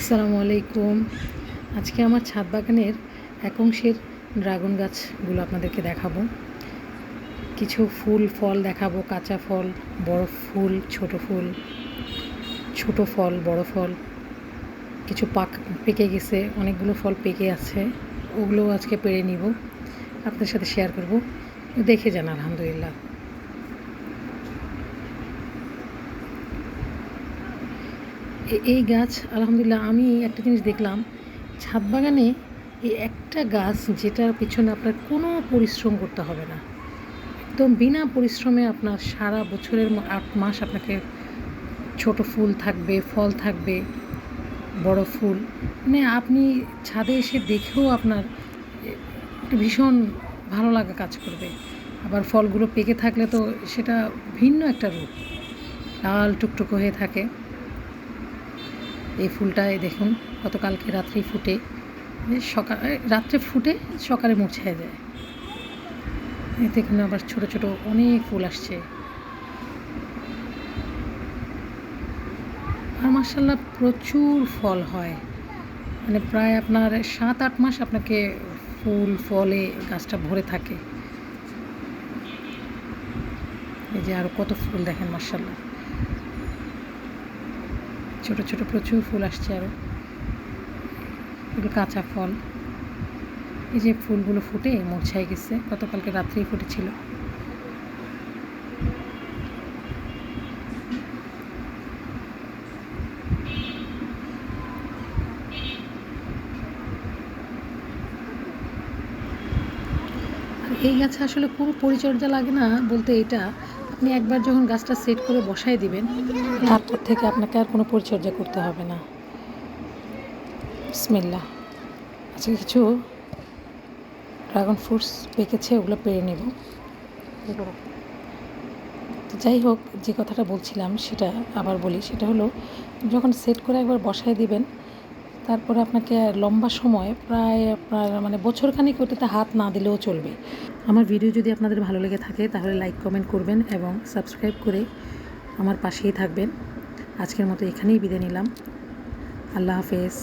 আসসালামু আলাইকুম। আজকে আমার ছাদ বাগানের এক অংশের ড্রাগন গাছগুলো আপনাদেরকে দেখাবো। কিছু ফুল ফল দেখাবো, কাঁচা ফল, বড় ফুল, ছোট ফল, বড় ফল। কিছু পেকে গেছে, অনেকগুলো ফল পেকে আছে, ওগুলো আজকে পেড়ে নিব, আপনাদের সাথে শেয়ার করব। দেখে যান। আলহামদুলিল্লাহ, এই গাছ আলহামদুলিল্লাহ আমি একটা জিনিস দেখলাম ছাদ বাগানে, এই একটা গাছ যেটার পিছনে আপনার কোনো পরিশ্রম করতে হবে না, একদম বিনা পরিশ্রমে আপনার সারা বছরের 8 মাস আপনাকে ছোট ফুল থাকবে, ফল থাকবে, বড় ফুল, মানে আপনি ছাদে এসে দেখেও আপনার ভীষণ ভালো লাগা কাজ করবে। আবার ফলগুলো পেকে থাকলে তো সেটা ভিন্ন একটা রূপ, লাল টুকটুকো হয়ে থাকে। এই ফুলটায় দেখুন গতকালকে রাত্রেই ফুটে, রাত্রে ফুটে সকালে মুরঝায় যায়। দেখুন আবার ছোট ছোট অনেক ফুল আসছে। আর মাশাআল্লাহ প্রচুর ফল হয়, মানে প্রায় আপনার 7-8 মাস আপনাকে ফুল ফলে গাছটা ভরে থাকে। এই যে আরও কত ফুল দেখেন, মাশাআল্লাহ ছোট ছোট প্রচুর ফুল আসছে। আরও এগুলো কাঁচা ফল। এই যে ফুলগুলো ফুটে মুরঝায় গেছে, গতকালকে রাত্রেই ফুটেছিল। এই গাছে আসলে কোনো পরিচর্যা লাগে না বলতে, এটা আপনি একবার যখন গাছটা সেট করে বসাই দিবেন, তারপর থেকে আপনাকে আর কোনো পরিচর্যা করতে হবে না। বিসমিল্লাহ। আজকে কিছু ড্রাগন ফ্রুটস পেকেছে, ওগুলো পেড়ে নেব। তো যাই হোক, যে কথাটা বলছিলাম সেটা আবার বলি, সেটা হলো যখন সেট করে একবার বসাই দিবেন, তারপরে আপনাকে লম্বা সময় প্রায় আপনার মানে বছরখানিক ওটাতে হাত না দিলেও চলবে। আমার ভিডিও যদি আপনাদের ভালো লেগে থাকে তাহলে লাইক কমেন্ট করবেন এবং সাবস্ক্রাইব করে আমার পাশেই থাকবেন। আজকের মতো এখানেই বিদায় নিলাম। আল্লাহ হাফেজ।